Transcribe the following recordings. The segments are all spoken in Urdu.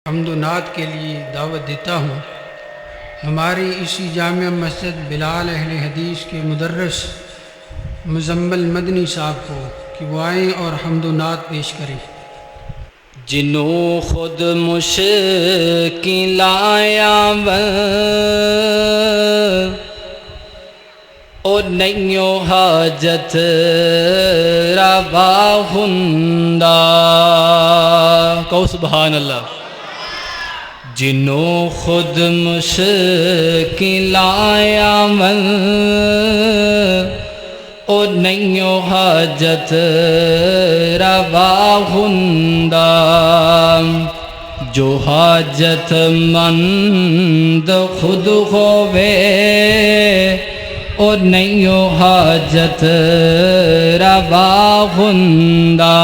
حمد و نعت کے لیے دعوت دیتا ہوں ہماری اسی جامع مسجد بلال اہل حدیث کے مدرس مزمل مدنی صاحب کو کہ وہ آئیں اور حمد و نعت پیش کریں۔ جنوں خود مشکل آیا او نئیو حاجت روا ہندا، کہو سبحان اللہ۔ جنوں خود مشکل آیا او نئیو حاجت روا ہندا، جو حاجت مند خود ہووے او نئیو حاجت روا ہندا۔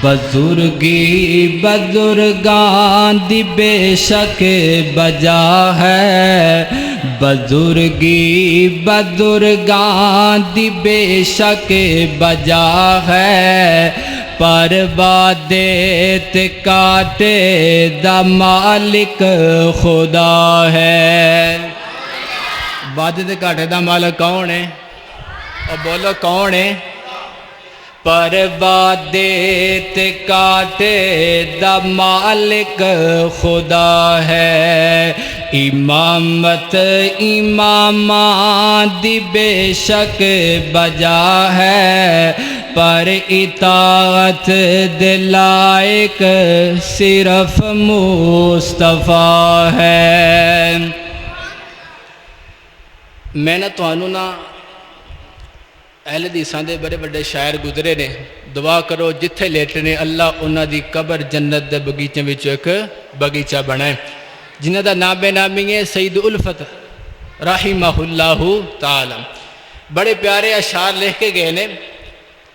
بزرگی بزرگاں دی بے شک بجا ہے، بزرگی بزرگاں دی بے شک بجا ہے، پر وعدے تے کاٹے دا مالک خدا ہے۔ وعدے تے کاٹے دا مالک کون ہے؟ اور بولو کون ہے؟ پر وعدے تے کاٹے دا مالک خدا ہے۔ امامت اماماں دی بے شک بجا ہے، پر اطاعت دے لائق صرف مصطفیٰ ہے۔ میں نہ تانوں نہ اہل حدیثاں دے بڑے بڑے شاعر گزرے نے، دعا کرو جتھے لیٹے نے اللہ انہاں دی قبر جنت دے بغیچے وچ ایک بغیچہ بنائے، جنہاں دا نام نامی ہے سید الفت رحمہ اللہ تعالی۔ بڑے پیارے اشعار لکھ کے گئے نے،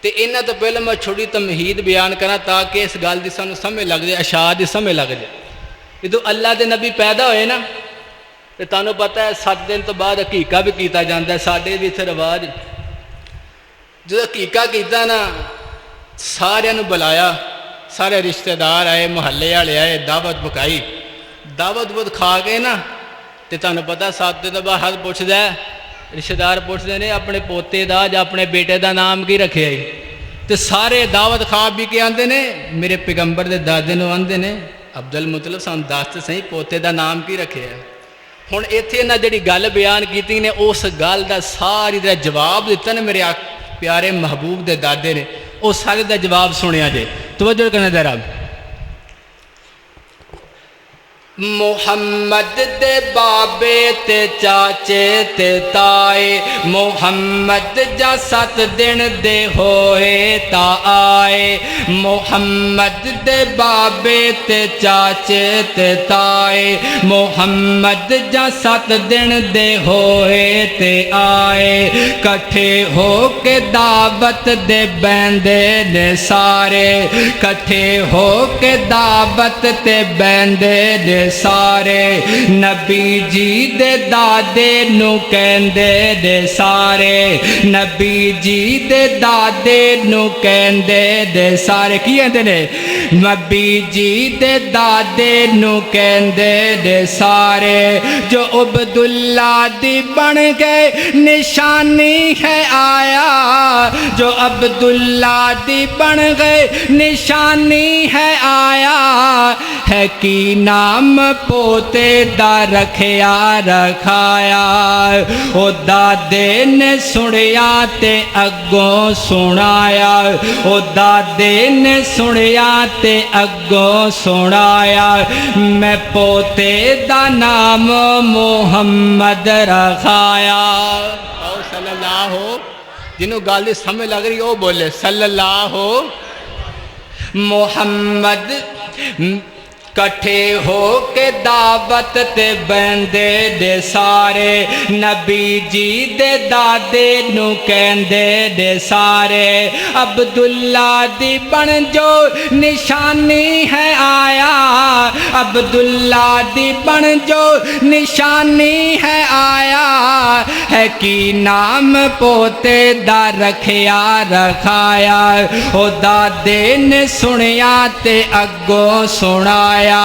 تے انہاں تو پہلے میں چھوٹی تمہید بیان کرنا تاکہ اس گل دی سانوں سمجھ لگ جائے، اشعار دی سمجھ لگ جائے۔ جدوں اللہ دے نبی پیدا ہوئے نا تے تانوں پتہ ہے 7 دن تو بعد عقیقہ بھی کیتا جاندا ہے، ساڈے بھی اتھے رواج۔ جو عقیقہ کیتا نا سارے نو بلایا، سارے رشتہ دار آئے، محلے والے آئے، دعوت پکائی، دعوت کھا کے نا تے تانوں پتہ 7 دن بعد ہر پوچھدا ہے، رشتہ دار پوچھدے نے اپنے پوتے دا یا اپنے بیٹے دا نام کی رکھے آئی، تے سارے دعوت کھا بھی کے آندے نے میرے پیغمبر دے دادے نو آندے نے عبد المطلب سان دس تے صحیح پوتے دا نام کی رکھے ہے۔ ہن ایتھے نہ جڑی گل بیان کیتی نے اس گل دا ساری دا جواب دتا نے میرے پیارے محبوب دے دادے نے، او سارے دا جواب سنیا جے، توجہ کرنا ذرا۔ محمد دے بابے تے چاچے تے تائے، محمد جا 7 دن دے ہوئے تا آئے، محمد دے بابے تے چاچے تے تائے، محمد جا 7 دن دے ہوئے تے آئے، کٹھے ہو کے دعوت دے بیندے نے سارے، کٹھے ہو کے دعوت تے بیندے نے سارے، نبی جی دے دادے نو کہندے دے سارے، نبی جی دے دادے نو کہندے دے سارے، کی کہندے نے؟ نبی جی دے دادے نو کہندے دے سارے، جو عبداللہ دی بن گئے نشانی ہے آیا، جو عبداللہ دی بن گئے نشانی ہے آیا، ہے کی نام پوتے دا رکھیا رکھایا، او دادے نے سنیا تے اگوں سنایا، او دادے نے سنیا تے اگوں سنایا، میں پوتے دا نام محمد رکھایا۔ او صلی اللہ ہو، جنہوں گالی سمجھ لگ رہی ہو بولے صلی اللہ ہو محمد۔ کٹھے ہو کے دعوت تے بندے دے سارے، نبی جی دے دادے نو کہندے دے سارے، عبداللہ دی بن جو نشانی ہے آیا، عبداللہ دی بن جو نشانی ہے آیا ہے کی نام پوتے دا رکھیا رکھایا او دادے نے سنیا تے اگوں سنایا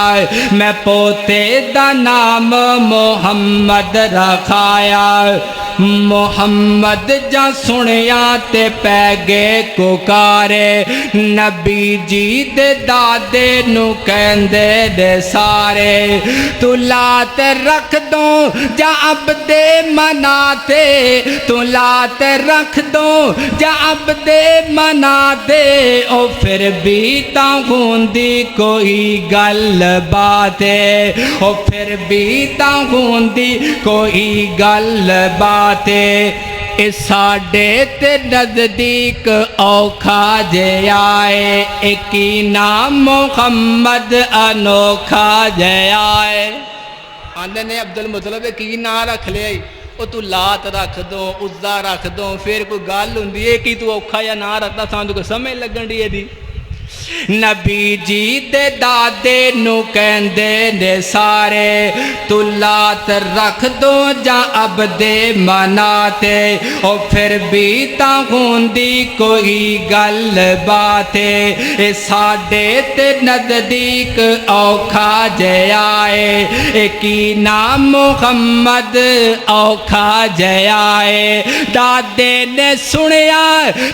میں پوتے دا نام محمد رکھایا محمد جا سنیا تے پہ گئے کوکارے نبی جی دے دادے نو کہندے دے سارے تو لات رکھ دو جا عبد مناتے تو لات رکھ دو جا عبد مناتے او پھر بھی تاغوندی کوئی گل باتے او پھر بھی تاغوندی کوئی گل باتے اے ساڈے تے نزدیک اوکھا جے آئے ایکی نام محمد انوکھا جے آئے آندے نے عبدالمطلب کی نام رکھ لے او تو لات رکھ دو عزا رکھ دو پھر کوئی گل ہوندی ہے کہ تو اوکھا یا نام رکھتا سان تو کوئی سمجھ لگن دی ہے دی نبی جی دے دادے نو کہندے نے سارے تو لات رکھ دو جا عبد مناتے او پھر بھی تاغوندی کوئی گل باتے اے ساڈے تے نزدیک اوکھا جے آئے ایکی نام محمد اوکھا جے آئے دادے نے سنیا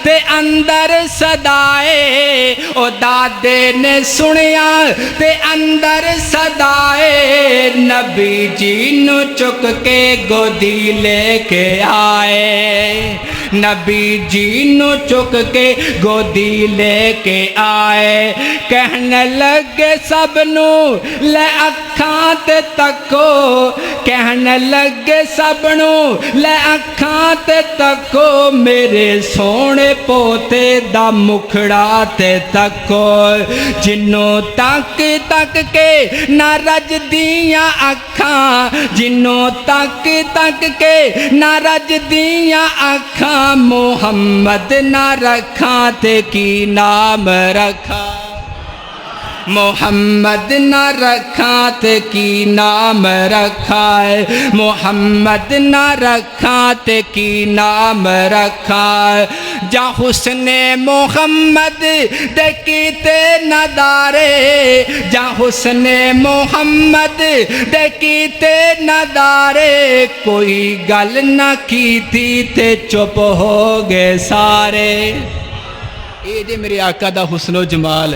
تے اندر صدائے او دادے نے سنیا تے اندر صدائے نبی جی نو چک کے گودی لے کے آئے نبی جی نو چک کے گودی لے کے آئے کہنے لگے سب نو لے اکھاں تے تکو کہنے لگے سب نو لے اکھاں تے تکو میرے سونے پوتے دا مکھڑا تے تکو جنوں تک تک کے نہ رج دیاں اکھاں جنوں تک تک کے نہ رج دیاں اکھاں محمد نہ رکھاں تے کی نام رکھا محمد نہ رکھاں تے کی نام رکھا ہے محمد نہ رکھاں تے کی نام رکھا جا حسن محمد دے کیتے ندارے جا حسن محمد دے کیتے ندارے کوئی گل نہ کیتی تے چپ ہو گئے سارے اے جے میرے آقا دا حسن و جمال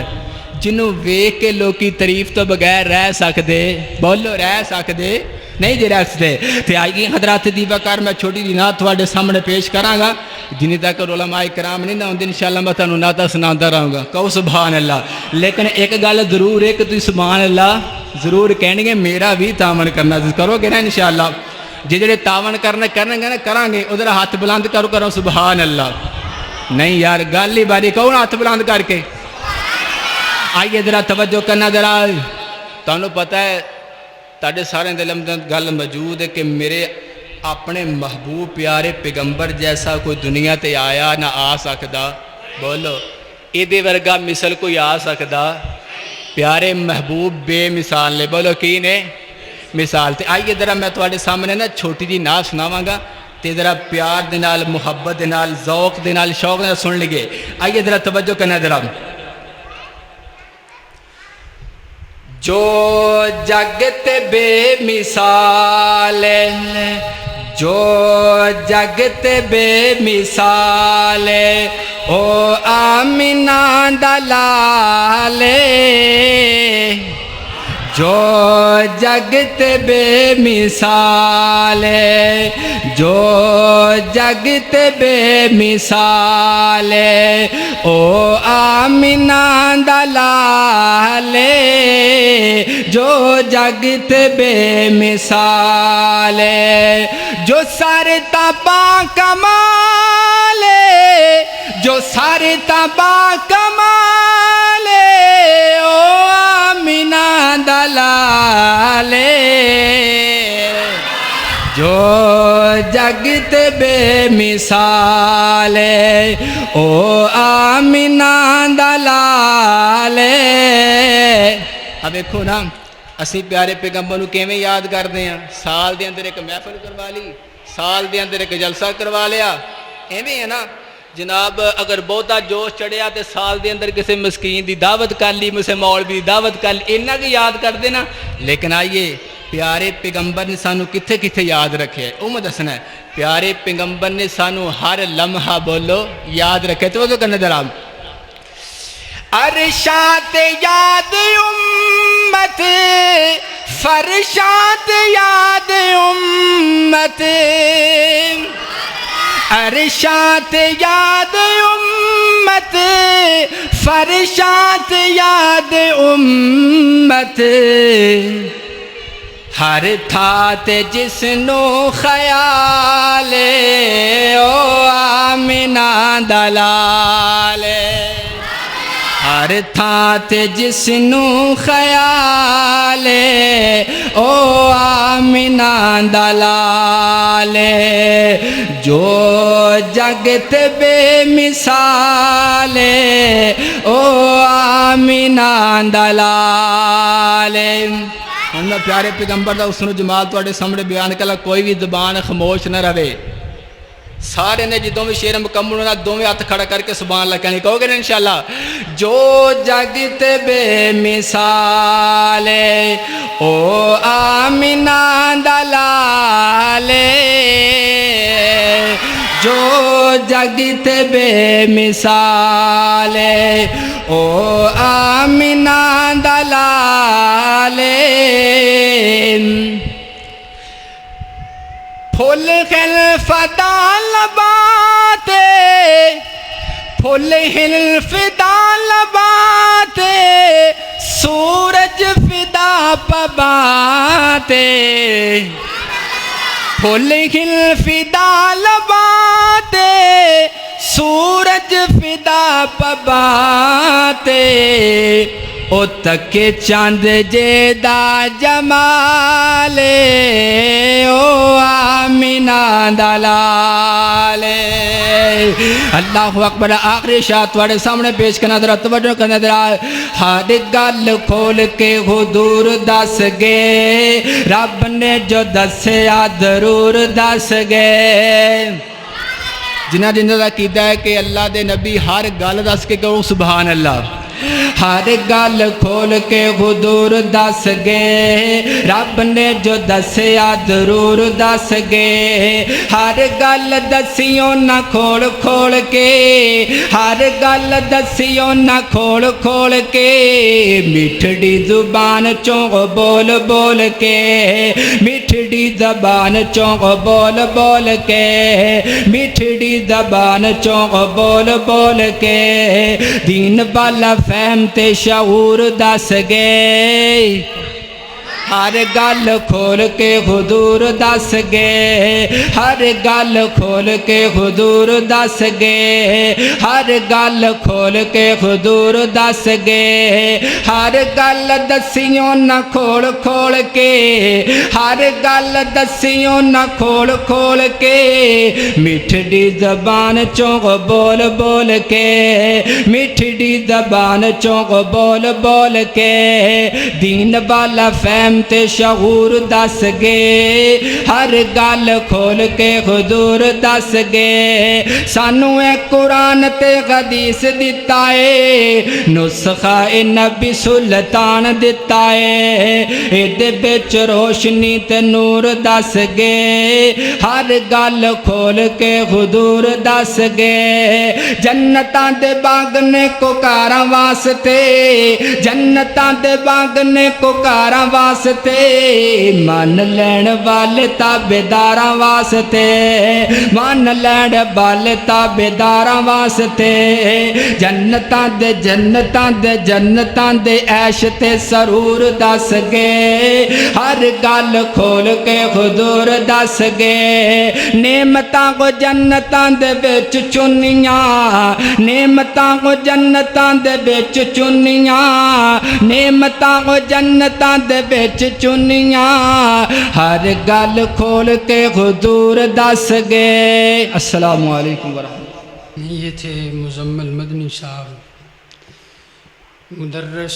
جنہوں ویک کے لوکی تعریف تو بغیر رہ سکدے بولو رہ سکدے نہیں جی رہ سکتے تے آئیے حضرات دی وقار میں چھوٹی دی نات تھوڑے سامنے پیش کراں گا جنہیں تک علماء کرام نہیں نہ ہوندے انشاءاللہ میں تانوں ناتا سناندا رہوں گا کہو سبحان اللہ لیکن ایک گل ضرور ہے کہ تسی سبحان اللہ ضرور کہنے گے میرا بھی تعاون کرنا کرو گے نا انشاءاللہ جڑے تعاون کرنے گے نا کراں گے ادھر ہاتھ بلند کرو سبحان اللہ نہیں یار گل ہی باری کہو نا ہاتھ بلند کر کے آئیے ذرا توجہ کرنا ذرا تانوں پتہ ہے تاڑے سارے دل اندر گل موجود ہے کہ میرے اپنے محبوب پیارے پیغمبر جیسا کوئی دنیا تے آیا نہ آ سکدا بولو ایدے ورگا مثل کوئی آ سکدا پیارے محبوب بے مثال نے بولو کی نے مثال تے آئیے ذرا میں تواڈے سامنے نا چھوٹی جی نعت سناواں گا تے ذرا پیار دے نال محبت دے نال ذوق دے نال شوق دے نال سن لگے آئیے ذرا توجہ کرنا ذرا جو جگت بے مثال جو جگت بے مثال او آمینہ دلال جو جگت بے مثال جو جگت بے مثال او آمینہ دلال جو جگت بے مثال جو سر تبا کمال جو سر تبا کمال او آمینہ دلال جو جگت بے مثال او آمینہ دلال اب دیکھو نا اسی پیارے پیغمبر نو کیویں یاد کردے ہاں؟ سال دے اندر ایک محفل کروا لی، سال دے اندر ایک جلسہ کروا لیا، ایویں ہے نا جناب۔ اگر بہتا جوش چڑھیا تے سال دے اندر کسی مسکین دی دعوت کر لی، کسی مولوی دی دعوت کر لی، انہاں کی یاد کر دینا۔ لیکن آئیے پیارے پیغمبر نے سانو کتھے کتھے یاد رکھے، او میں دسنا ہے۔ پیارے پیغمبر نے سانو ہر لمحہ بولو یاد رکھے، تو وہ کرنا درام ارشاد یاد امت، فرشاد یاد امت، ارشاد یاد امت، فرشاد یاد امت، ہر تھات جس نو خیال او آمنہ دلال، ہر تھات جس نو خیال او آمنہ دلال، جو جگت بے مثال او آمنہ دلال۔ ہن میں پیارے پیغمبر دا حسن و جمال تواڈے سامنے بیان کلا، کوئی بھی زبان خاموش نہ رہے۔ سارے نے جدوں بھی شعر مکمل ہونا دوویں ہاتھ کھڑا کر کے سبحان اللہ کہنے کہو گے نا انشاءاللہ۔ جو جگت بے مثال او آمنہ دلال، جو جگت بے مثال او آمنہ دلال، پھول ہل فدا لبات، پھول ہل فدا لبات، سورج فدا پبات، پھول ہل فدا لبات، سورج فدا پبات، او تک چاند جیدہ جمال او آمنہ دلال۔ اللہ اکبر۔ آخری شاعت واڑے سامنے پیش کرنا ذرا توجہ کرنا ذرا۔ ہر گل کھول کے حضور دس گے، رب نے جو دسیا ضرور دس گے۔ جنہ دا عقیدہ ہے کہ اللہ دے نبی ہر گل دس کے کہو سبحان اللہ۔ ہر گل کھول کے حضور دس گے، رب نے جو دسیا ضرور دس گے۔ ہر گل دسیوں نہ کھول کھول کے، ہر گل دسیوں نہ کھول کھول کے، میٹھڑی زبان چوں بول بول کے، میٹھڑی زبان چوں بول بول کے، میٹھڑی زبان چوں بول بول کے، دین والا فہم تے شعور دس گے۔ ہر گل کھول کے حضور دس گے، ہر گل کھول کے حضور دس گے، ہر گل کھول کے حضور دس گے۔ ہر گل دسیوں نہ کھول کھول کے، ہر گل دسیوں نہ کھول کھول کے، میٹھڑی زبان چوں بول بول کے، میٹھڑی زبان چوں بول بول کے، دین والا فہم تے شعور دس گے۔ ہر گل کھول کے حضور دس گے۔ سانو اے قرآن تے حدیث دتا ہے، نسخہ اے نبی سلطان دتا ہے، ایدے بچ روشنی تے نور دس گے۔ ہر گل کھول کے حضور دس گے۔ جنتاں دے باغ نے کوکاراں واسطے، جنتاں دے باغ نے کوکاراں واسطے، من لین والے تابیداراں واسطے، من لین والے تابیداراں واسطے، جنتاں دے جنتاں دے جنتاں دے عیش تے سرور دس گے۔ ہر گل کھول کے حضور دس گے۔ نعمتاں کو جنتاں دے وچ چنیاں، نعمتاں کو جنتاں دے وچ چنیاں، نعمتاں کو جنتاں دے وچ چنیاں، ہر گل کھول کے حضور دس گے۔ السلام علیکم ورحمۃ اللہ۔ یہ تھے مزمل مدنی صاحب، مدرس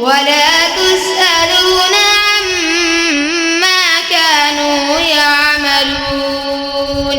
ولا تسألون عما كانوا يعملون.